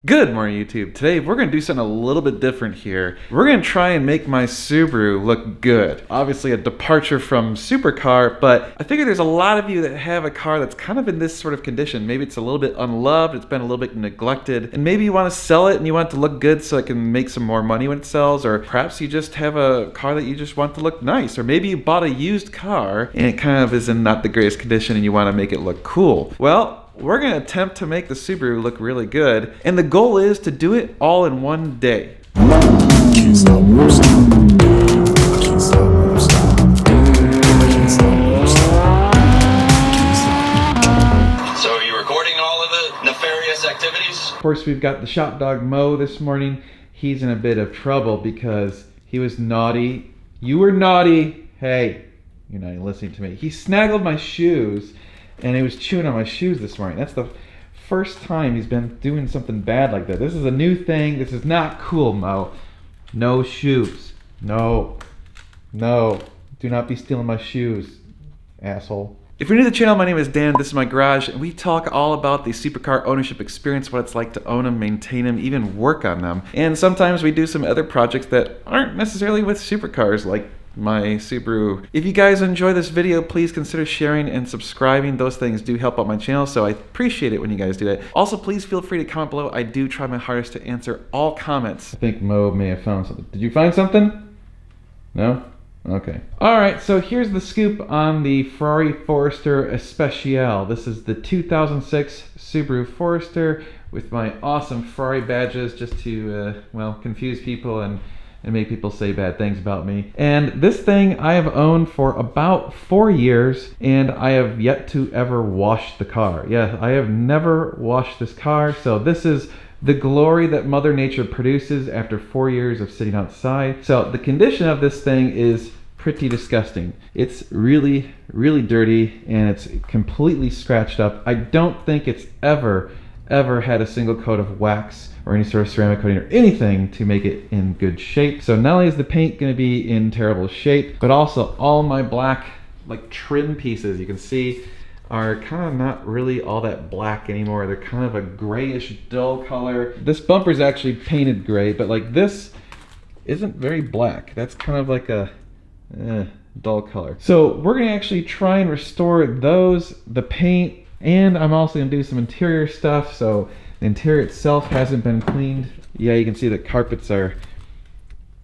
Good morning, YouTube. Today we're going to do something a little bit different here. We're going to try and make my Subaru look good. Obviously a departure from supercar, but I figure there's a lot of you that have a car that's kind of in this sort of condition. Maybe it's a little bit unloved, it's been a little bit neglected, and maybe you want to sell it and you want it to look good so it can make some more money when it sells, or perhaps you just have a car that you just want to look nice, or maybe you bought a used car and it kind of is in not the greatest condition and you want to make it look cool. Well, we're going to attempt to make the Subaru look really good, and the goal is to do it all in one day. Can't stop, won't stop. Can't stop, won't stop. Can't stop, won't stop. Can't stop. So are you recording all of the nefarious activities? Of course, we've got the shop dog Mo this morning. He's in a bit of trouble because he was naughty. You were naughty. Hey, you're not even listening to me. He snaggled my shoes and he was chewing on my shoes this morning. That's the first time he's been doing something bad like that. This is a new thing. This is not cool, Mo. No shoes. No. No. Do not be stealing my shoes, asshole. If you're new to the channel, my name is Dan, this is my garage, and we talk all about the supercar ownership experience, what it's like to own them, maintain them, even work on them. And sometimes we do some other projects that aren't necessarily with supercars, like my Subaru. If you guys enjoy this video, please consider sharing and subscribing. Those things do help out my channel, so I appreciate it when you guys do that. Also, please feel free to comment below. I do try my hardest to answer all comments. I think Mo may have found something. Did you find something? No? Okay. Alright, so here's the scoop on the Ferrari Forester Especial. This is the 2006 Subaru Forester with my awesome Ferrari badges, just to, well, confuse people and make people say bad things about me. And this thing I have owned for about 4 years, and I have yet to ever wash the car. Yeah, I have never washed this car, so this is the glory that Mother Nature produces after 4 years of sitting outside. So the condition of this thing is pretty disgusting. It's really, really dirty, and it's completely scratched up. I don't think it's ever had a single coat of wax or any sort of ceramic coating or anything to make it in good shape. So not only is the paint going to be in terrible shape, but also all my black like trim pieces, you can see, are kind of not really all that black anymore. They're kind of a grayish dull color. This bumper is actually painted gray, but like this isn't very black. That's kind of like a dull color. So we're gonna actually try and restore those, the paint, and I'm also gonna do some interior stuff. So the interior itself hasn't been cleaned. Yeah, you can see the carpets are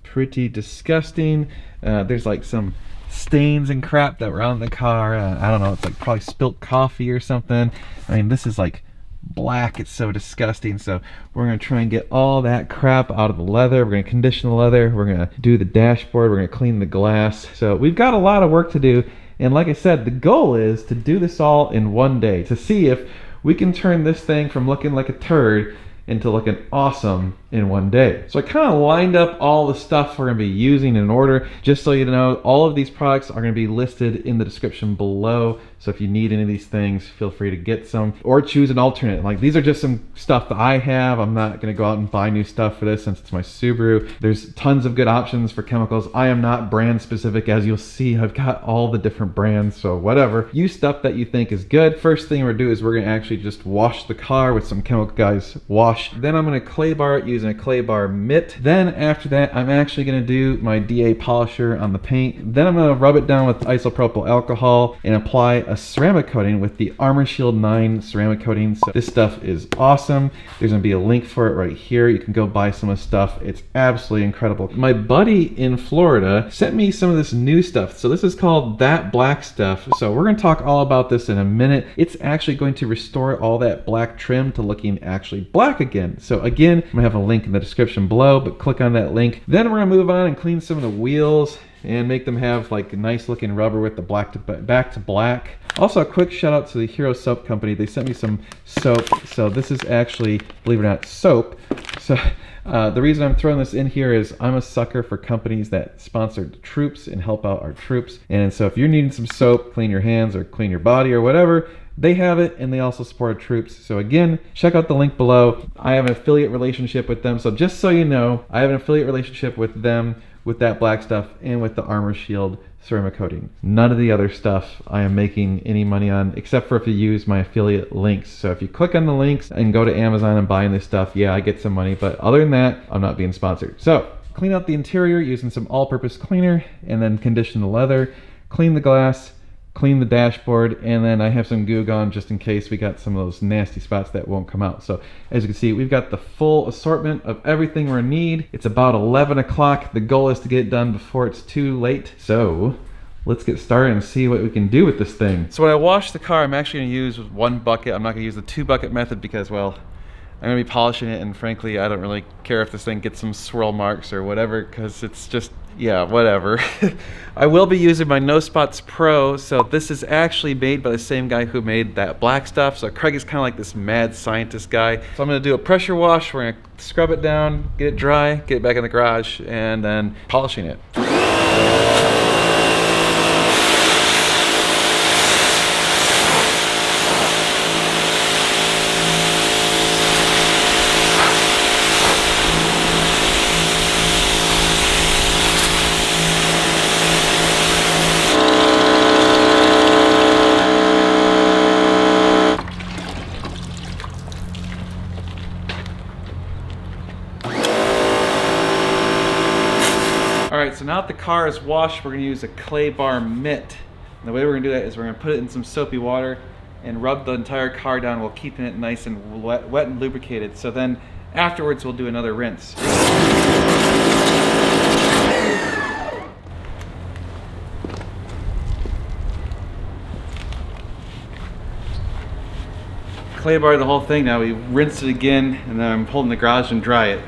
pretty disgusting. There's like some stains and crap that were on the car. I don't know, it's like probably spilt coffee or something. I mean, this is like black. It's so disgusting. So we're gonna try and get all that crap out of the leather. We're gonna condition the leather. We're gonna do the dashboard. We're gonna clean the glass. So we've got a lot of work to do. And like I said, the goal is to do this all in one day, to see if we can turn this thing from looking like a turd into looking awesome in one day. So I kind of lined up all the stuff we're going to be using in order, just so you know. All of these products are going to be listed in the description below, so if you need any of these things, feel free to get some or choose an alternate. Like, these are just some stuff that I have. I'm not going to go out and buy new stuff for this since it's my Subaru. There's tons of good options for chemicals. I am not brand specific, as you'll see. I've got all the different brands, so whatever. Use stuff that you think is good. First thing we're going to do is we're going to actually just wash the car with some Chemical Guys wash. Then I'm going to clay bar it using a clay bar mitt. Then after that, I'm actually going to do my DA polisher on the paint. Then I'm going to rub it down with isopropyl alcohol and apply a ceramic coating with the Armor Shield 9 ceramic coating. So this stuff is awesome. There's going to be a link for it right here. You can go buy some of the stuff. It's absolutely incredible. My buddy in Florida sent me some of this new stuff. So this is called That Black Stuff. So we're going to talk all about this in a minute. It's actually going to restore all that black trim to looking actually black again. So again, I'm gonna have a link in the description below, but click on that link. Then we're gonna move on and clean some of the wheels and make them have like a nice looking rubber with the black to back to black. Also, a quick shout out to the Hero Soap Company. They sent me some soap. So this is actually, believe it or not, soap. So the reason I'm throwing this in here is I'm a sucker for companies that sponsor the troops and help out our troops. And so if you're needing some soap, clean your hands or clean your body or whatever, they have it, and they also support our troops. So again, check out the link below. I have an affiliate relationship with them. So just so you know, I have an affiliate relationship with them, with That Black Stuff, and with the Armor Shield ceramic coating. None of the other stuff I am making any money on, except for if you use my affiliate links. So if you click on the links and go to Amazon and buying this stuff, yeah, I get some money, but other than that, I'm not being sponsored. So clean out the interior using some all-purpose cleaner, and then condition the leather, clean the glass, clean the dashboard, and then I have some Goo Gone just in case we got some of those nasty spots that won't come out. So as you can see, we've got the full assortment of everything we need. It's about 11 o'clock. The goal is to get it done before it's too late. So let's get started and see what we can do with this thing. So when I wash the car, I'm actually gonna use one bucket. I'm not gonna use the 2-bucket method because, well, I'm gonna be polishing it, and frankly, I don't really care if this thing gets some swirl marks or whatever, because it's just, yeah, whatever. I will be using my No Spots Pro, so this is actually made by the same guy who made that black stuff. So Craig is kind of like this mad scientist guy. So I'm gonna do a pressure wash. We're gonna scrub it down, get it dry, get it back in the garage, and then polishing it. Alright, so now that the car is washed, we're going to use a clay bar mitt. And the way we're going to do that is we're going to put it in some soapy water and rub the entire car down while keeping it nice and wet and lubricated. So then afterwards we'll do another rinse. Clay bar the whole thing now. We rinse it again, and then I'm pulling the garage and dry it.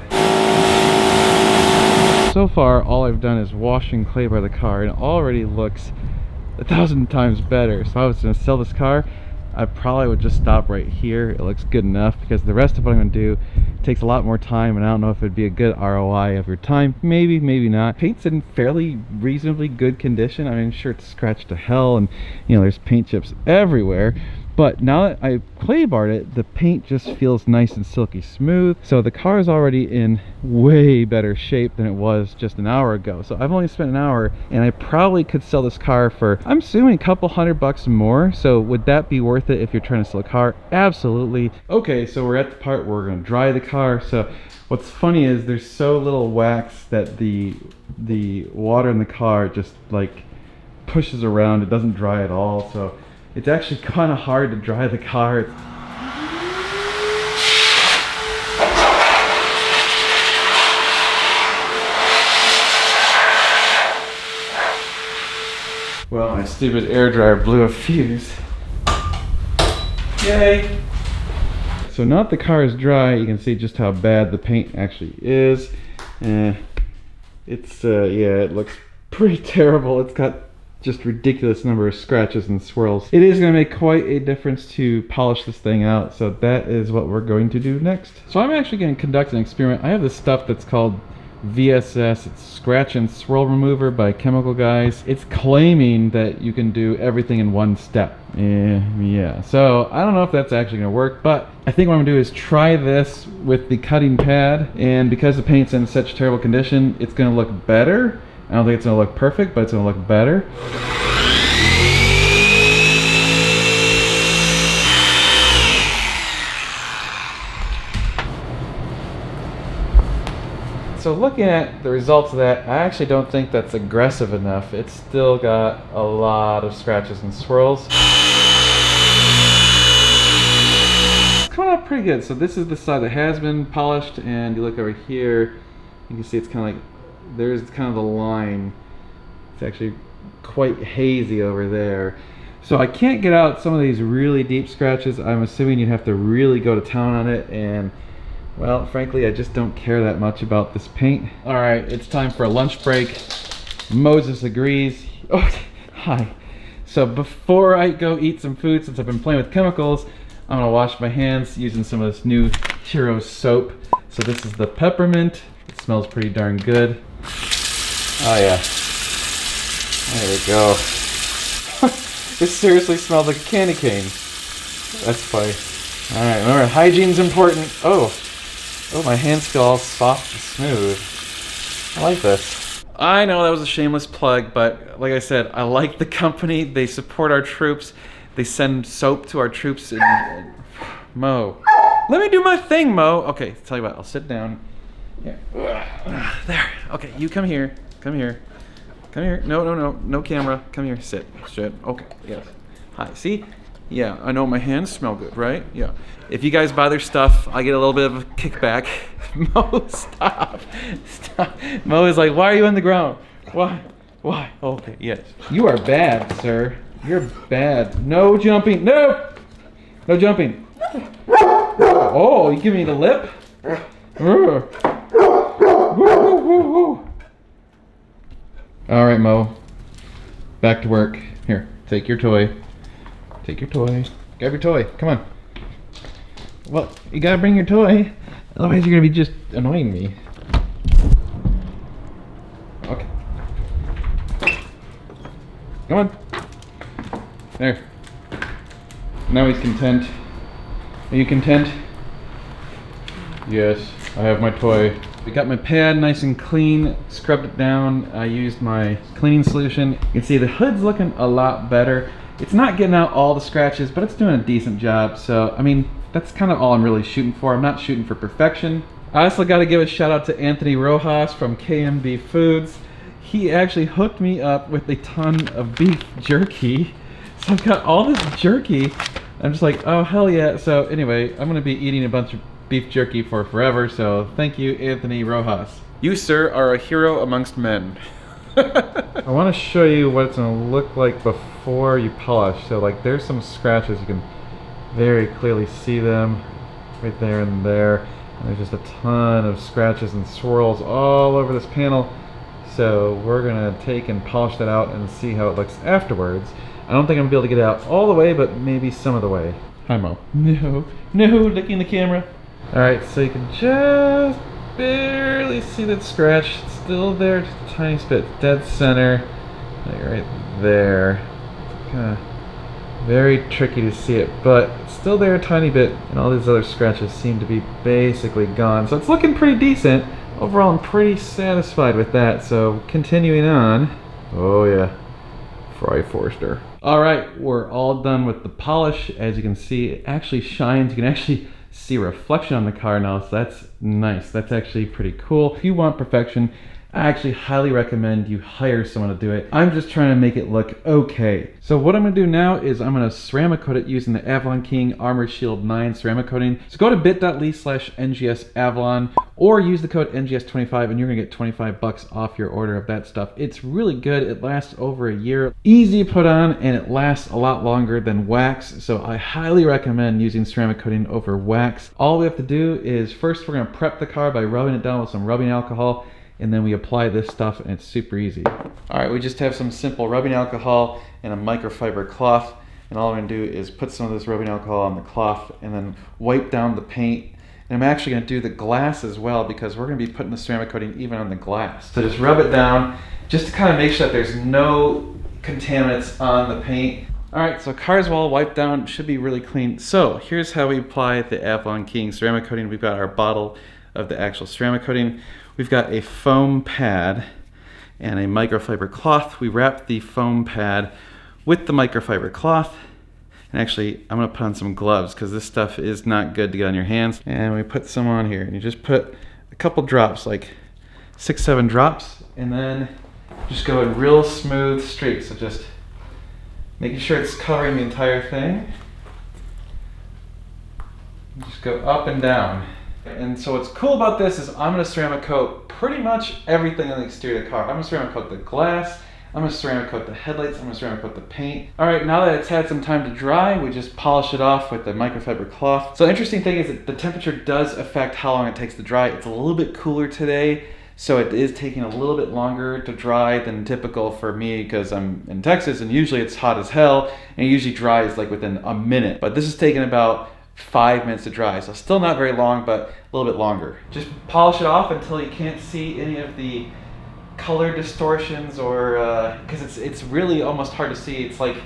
So far, all I've done is wash and clay bar the car, and it already looks 1,000 times better. So if I was going to sell this car, I probably would just stop right here. It looks good enough, because the rest of what I'm going to do takes a lot more time, and I don't know if it'd be a good ROI of your time. Maybe, maybe not. Paint's in fairly reasonably good condition. I mean, sure, it's scratched to hell, and you know, there's paint chips everywhere. But now that I clay barred it, the paint just feels nice and silky smooth. So the car is already in way better shape than it was just an hour ago. So I've only spent an hour, and I probably could sell this car for, I'm assuming, a couple $100 more. So would that be worth it if you're trying to sell a car? Absolutely. Okay, so we're at the part where we're gonna dry the car. So what's funny is there's so little wax that the water in the car just like pushes around. It doesn't dry at all. So it's actually kind of hard to dry the car. Well, my stupid air dryer blew a fuse. Yay! So now that the car is dry, you can see just how bad the paint actually is. Yeah, it looks pretty terrible. It's got just ridiculous number of scratches and swirls. It is going to make quite a difference to polish this thing out, so that is what we're going to do next. So I'm actually going to conduct an experiment. I have this stuff that's called VSS. It's Scratch and Swirl Remover by Chemical Guys. It's claiming that you can do everything in one step. Yeah, so I don't know if that's actually going to work, but I think what I'm going to do is try this with the cutting pad, and because the paint's in such terrible condition, it's going to look better. I don't think it's going to look perfect, but it's going to look better. So looking at the results of that, I actually don't think that's aggressive enough. It's still got a lot of scratches and swirls. It's coming out pretty good. So this is the side that has been polished, and you look over here, you can see it's kind of like, there's kind of the line. It's actually quite hazy over there. So I can't get out some of these really deep scratches. I'm assuming you'd have to really go to town on it, and well, frankly, I just don't care that much about this paint. All right, it's time for a lunch break. Moses agrees. Oh, hi. So before I go eat some food, since I've been playing with chemicals, I'm gonna wash my hands using some of this new Hero soap. So this is the peppermint. It smells pretty darn good. Oh yeah, there we go. This seriously smells like a candy cane. That's funny. All right, remember, hygiene's important. Oh, my hands feel all soft and smooth. I like this. I know that was a shameless plug, but like I said, I like the company. They support our troops. They send soap to our troops. And Mo, let me do my thing, Mo. Okay, tell you what, I'll sit down. Here. There. Okay, you come here. Come here. Come here. No camera. Come here. Sit. Okay. Yes. Hi. See? Yeah, I know my hands smell good, right? Yeah. If you guys buy their stuff, I get a little bit of a kickback. Mo, stop. Stop. Mo is like, why are you on the ground? Why? Okay, yes. You are bad, sir. You're bad. No jumping. No! No jumping. Oh, you give me the lip? All right, Mo. Back to work. Here, take your toy. Take your toy. Grab your toy. Come on. Well, you gotta bring your toy. Otherwise, you're gonna be just annoying me. Okay. Come on. There. Now he's content. Are you content? Yes, I have my toy. We got my pad nice and clean, scrubbed it down. I used my cleaning solution. You can see the hood's looking a lot better. It's not getting out all the scratches, but it's doing a decent job. So, I mean, that's kind of all I'm really shooting for. I'm not shooting for perfection. I also got to give a shout out to Anthony Rojas from KMB Foods. He actually hooked me up with a ton of beef jerky. So I've got all this jerky. I'm just like, oh, hell yeah. So anyway, I'm going to be eating a bunch of beef jerky for forever. So thank you, Anthony Rojas. You, sir, are a hero amongst men. I want to show you what it's going to look like before you polish. So like there's some scratches. You can very clearly see them right there and there. And there's just a ton of scratches and swirls all over this panel. So we're going to take and polish that out and see how it looks afterwards. I don't think I'm going to be able to get it out all the way, but maybe some of the way. Hi, Mo. No, licking the camera. All right, so you can just barely see that scratch. It's still there, just a tiny bit, dead center, like right there. Kind of very tricky to see it, but it's still there a tiny bit, and all these other scratches seem to be basically gone. So it's looking pretty decent. Overall, I'm pretty satisfied with that. So continuing on. Oh yeah, Fry Forster. All right, we're all done with the polish. As you can see, it actually shines. You can actually see a reflection on the car now, so that's nice. That's actually pretty cool. If you want perfection, I actually highly recommend you hire someone to do it. I'm just trying to make it look okay. So what I'm gonna do now is I'm gonna ceramic coat it using the Avalon King Armor Shield 9 ceramic coating. So go to bit.ly/NGSAvalon or use the code NGS25 and you're gonna get 25 bucks off your order of that stuff. It's really good. It lasts over a year. Easy to put on and it lasts a lot longer than wax. So I highly recommend using ceramic coating over wax. All we have to do is first we're gonna prep the car by rubbing it down with some rubbing alcohol, and then we apply this stuff and it's super easy. All right, we just have some simple rubbing alcohol and a microfiber cloth, and all I'm gonna do is put some of this rubbing alcohol on the cloth and then wipe down the paint. And I'm actually gonna do the glass as well because we're gonna be putting the ceramic coating even on the glass. So just rub it down just to kind of make sure that there's no contaminants on the paint. All right, so car's well wiped down, should be really clean. So here's how we apply the Avalon King ceramic coating. We've got our bottle of the actual ceramic coating. We've got a foam pad and a microfiber cloth. We wrap the foam pad with the microfiber cloth. And actually, I'm gonna put on some gloves because this stuff is not good to get on your hands. And we put some on here and you just put a couple drops, like 6-7 drops, and then just go in real smooth streaks. So just making sure it's covering the entire thing. Just go up and down. And so what's cool about this is I'm going to ceramic coat pretty much everything on the exterior of the car. I'm going to ceramic coat the glass, I'm going to ceramic coat the headlights, I'm going to ceramic coat the paint. All right, now that it's had some time to dry, we just polish it off with the microfiber cloth. So the interesting thing is that the temperature does affect how long it takes to dry. It's a little bit cooler today, so it is taking a little bit longer to dry than typical for me because I'm in Texas and usually it's hot as hell and it usually dries like within a minute. But this is taking about 5 minutes to dry, so still not very long, but a little bit longer. Just polish it off until you can't see any of the color distortions or because it's really almost hard to see. It's like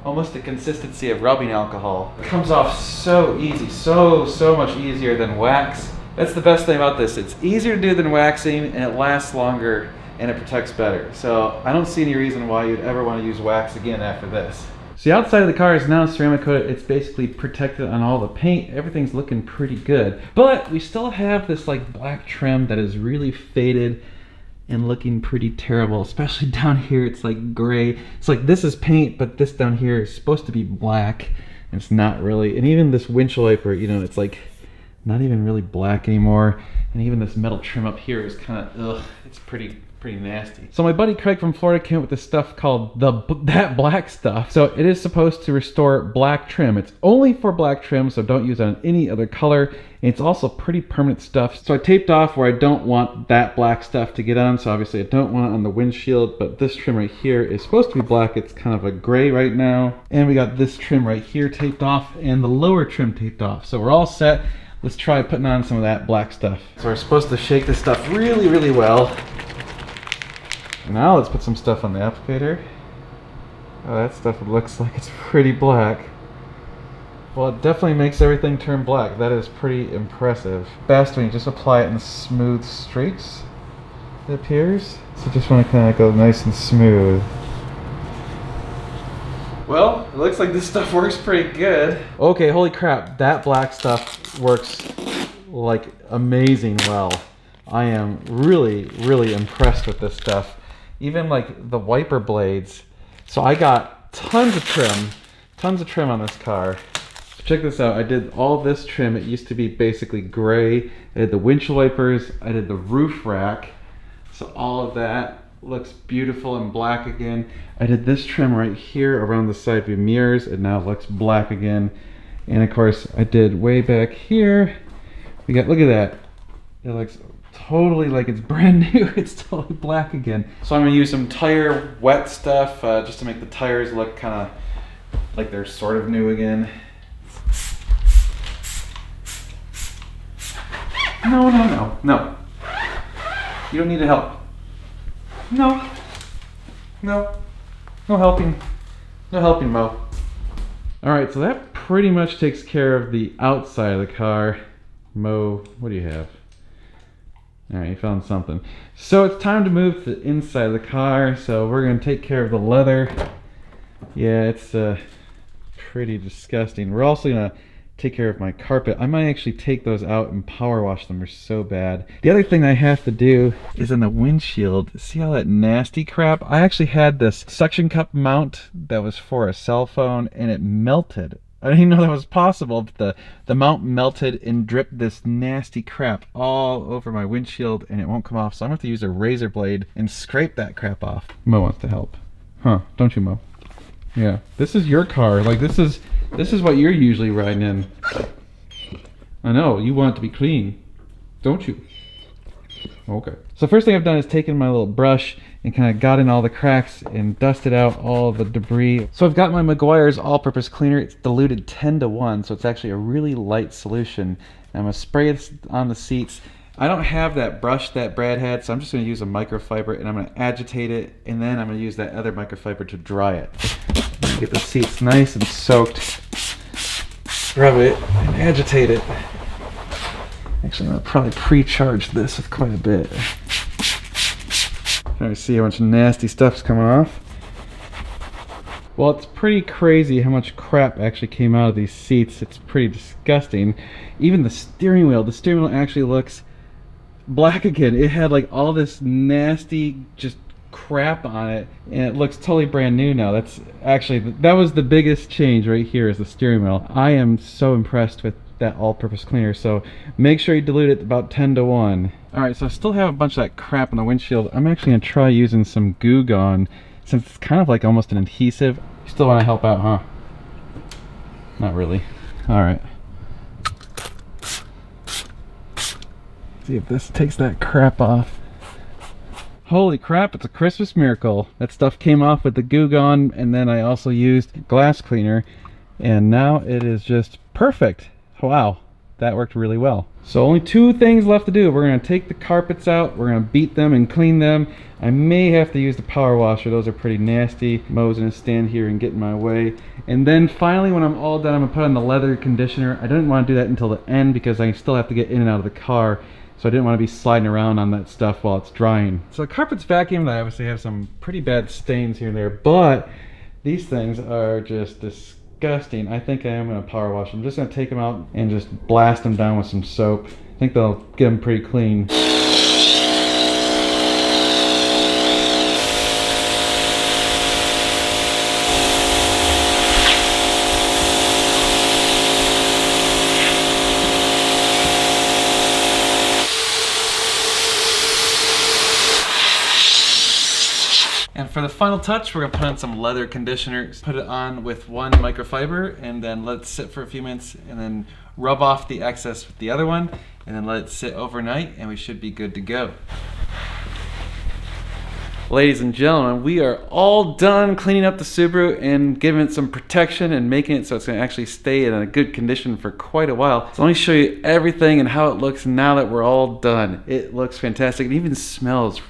almost the consistency of rubbing alcohol. It comes off so easy, so much easier than wax. That's the best thing about this. It's easier to do than waxing and it lasts longer and it protects better. So I don't see any reason why you'd ever want to use wax again after this. So the outside of the car is now ceramic coated. It's basically protected on all the paint. Everything's looking pretty good. But we still have this like black trim that is really faded and looking pretty terrible, especially down here. It's like gray. It's like this is paint, but this down here is supposed to be black. And it's not really. And even this windshield wiper, you know, it's like not even really black anymore. And even this metal trim up here is kind of, ugh, it's pretty nasty. So my buddy Craig from Florida came up with this stuff called that black stuff. So it is supposed to restore black trim. It's only for black trim, so don't use it on any other color. And it's also pretty permanent stuff. So I taped off where I don't want that black stuff to get on. So obviously I don't want it on the windshield, but this trim right here is supposed to be black. It's kind of a gray right now. And we got this trim right here taped off and the lower trim taped off. So we're all set. Let's try putting on some of that black stuff. So we're supposed to shake this stuff really, really well. Now let's put some stuff on the applicator. Oh, that stuff looks like it's pretty black. Well, it definitely makes everything turn black. That is pretty impressive. Best when you just apply it in smooth streaks, it appears. So just want to kind of go nice and smooth. Well, it looks like this stuff works pretty good. Okay, holy crap, that black stuff works like amazing well. I am really, really impressed with this stuff. Even like the wiper blades. So I got tons of trim on this car. So check this out. I did all this trim. It used to be basically gray. I did the windshield wipers. I did the roof rack. So all of that looks beautiful and black again. I did this trim right here around the side view mirrors. It now looks black again. And of course I did way back here. We got, look at that. It looks totally like it's brand new. It's totally black again. So I'm gonna use some tire wet stuff just to make the tires look kind of like they're sort of new again. No. You don't need to help. No helping. No helping, Mo. All right, so that pretty much takes care of the outside of the car. Mo, what do you have? All right, you found something. So it's time to move to the inside of the car. So we're gonna take care of the leather. Yeah, it's pretty disgusting. We're also gonna take care of my carpet. I might actually take those out and power wash them. They're so bad. The other thing I have to do is in the windshield. See all that nasty crap? I actually had this suction cup mount that was for a cell phone and it melted. I didn't even know that was possible, but the mount melted and dripped this nasty crap all over my windshield and it won't come off. So I'm gonna have to use a razor blade and scrape that crap off. Mo wants to help. Huh, don't you, Mo? Yeah, this is your car. Like this is what you're usually riding in. I know, you want it to be clean, don't you? Okay. So first thing I've done is taken my little brush and kind of got in all the cracks and dusted out all the debris. So I've got my Meguiar's all-purpose cleaner. It's diluted 10-to-1, so it's actually a really light solution. And I'm gonna spray this on the seats. I don't have that brush that Brad had, so I'm just gonna use a microfiber and I'm gonna agitate it, and then I'm gonna use that other microfiber to dry it. Get the seats nice and soaked. Rub it and agitate it. Actually, I'm gonna probably pre-charge this with quite a bit. Trying to see how much nasty stuff's coming off. Well, it's pretty crazy how much crap actually came out of these seats. It's pretty disgusting. Even the steering wheel actually looks black again. It had like all this nasty just crap on it and it looks totally brand new now. That's actually, that was the biggest change right here, is the steering wheel. I am so impressed with that all-purpose cleaner. So make sure you dilute it about 10-to-1. All right, so I still have a bunch of that crap on the windshield. I'm actually gonna try using some Goo Gone, since it's kind of like almost an adhesive. You still want to help out, huh? Not really. All right. See if this takes that crap off. Holy crap, it's a Christmas miracle. That stuff came off with the Goo Gone, and then I also used glass cleaner, and now it is just perfect. Wow, that worked really well. So only two things left to do. We're gonna take the carpets out, we're gonna beat them and clean them. I may have to use the power washer, those are pretty nasty. Mo's gonna stand here and get in my way. And then finally, when I'm all done, I'm gonna put on the leather conditioner. I didn't wanna do that until the end because I still have to get in and out of the car. so I didn't want to be sliding around on that stuff while it's drying. So the carpet's vacuumed. I obviously have some pretty bad stains here and there, but these things are just disgusting. I think I am going to power wash them. I'm just going to take them out and just blast them down with some soap. I think they'll get them pretty clean. And for the final touch, we're gonna put on some leather conditioner. Put it on with one microfiber and then let it sit for a few minutes and then rub off the excess with the other one and then let it sit overnight and we should be good to go. Ladies and gentlemen, we are all done cleaning up the Subaru and giving it some protection and making it so it's going to actually stay in a good condition for quite a while. So let me show you everything and how it looks now that we're all done. It looks fantastic. It even smells,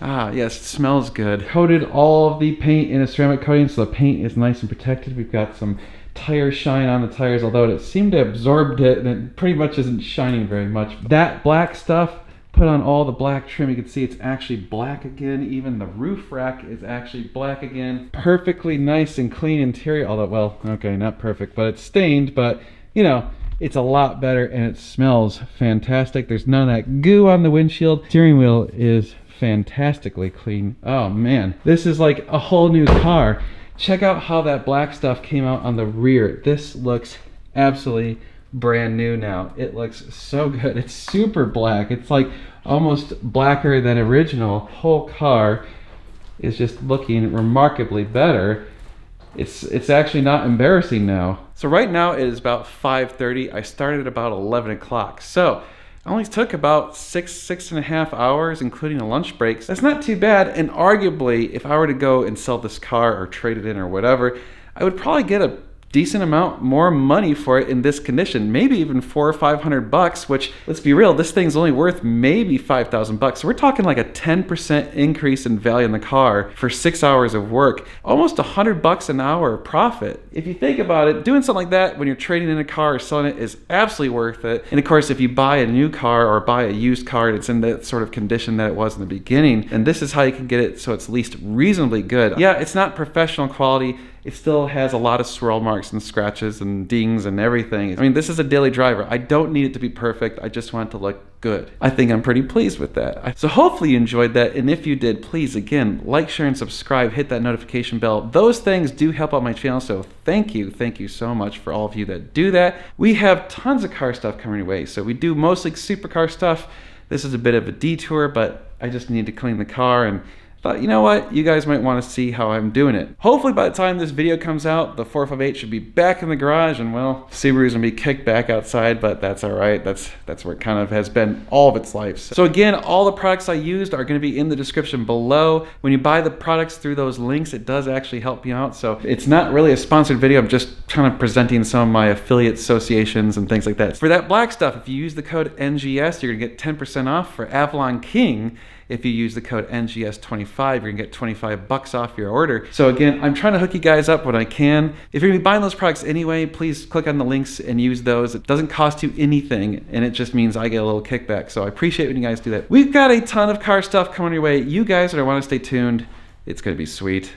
yes, it smells good. Coated all of the paint in a ceramic coating so the paint is nice and protected. We've got some tire shine on the tires, although it seemed to have absorbed it and it pretty much isn't shining very much. That black stuff, put on all the black trim, you can see it's actually black again. Even the roof rack is actually black again. Perfectly nice and clean interior, although, well, okay, not perfect, but it's stained, but you know, it's a lot better and it smells fantastic. There's none of that goo on the windshield. Steering wheel is fantastically clean. Oh man, this is like a whole new car. Check out how that black stuff came out on the rear. This looks absolutely brand new now. It looks so good. It's super black. It's like almost blacker than original. Whole car is just looking remarkably better. It's actually not embarrassing now. So right now it is about 5:30. I started at about 11 o'clock. So it only took about six and a half hours, including a lunch break. That's not too bad. And arguably, if I were to go and sell this car or trade it in or whatever, I would probably get a decent amount more money for it in this condition, maybe even $400 or $500, which, let's be real, this thing's only worth maybe $5,000. So we're talking like a 10% increase in value in the car for 6 hours of work, almost $100 an hour profit. If you think about it, doing something like that when you're trading in a car or selling it is absolutely worth it. And of course, if you buy a new car or buy a used car, it's in that sort of condition that it was in the beginning, and this is how you can get it so it's at least reasonably good. Yeah, it's not professional quality. It still has a lot of swirl marks and scratches and dings and everything. I mean, this is a daily driver. I don't need it to be perfect. I just want it to look good. I think I'm pretty pleased with that. So hopefully you enjoyed that. And if you did, please, again, like, share, and subscribe. Hit that notification bell. Those things do help out my channel. So thank you so much for all of you that do that. We have tons of car stuff coming your way. So we do mostly supercar stuff. This is a bit of a detour, but I just need to clean the car and thought, you know what, you guys might want to see how I'm doing it. Hopefully by the time this video comes out, the 458 should be back in the garage, and well, Subaru's gonna be kicked back outside, but that's all right. That's where it kind of has been all of its life. So again, all the products I used are gonna be in the description below. When you buy the products through those links, it does actually help you out. So it's not really a sponsored video. I'm just kind of presenting some of my affiliate associations and things like that. For that black stuff, if you use the code NGS, you're gonna get 10% off. For Avalon King, if you use the code NGS25, you're gonna get $25 off your order. So again, I'm trying to hook you guys up when I can. If you're gonna be buying those products anyway, please click on the links and use those. It doesn't cost you anything, and it just means I get a little kickback. So I appreciate when you guys do that. We've got a ton of car stuff coming your way. You guys are gonna wanna stay tuned. It's gonna be sweet.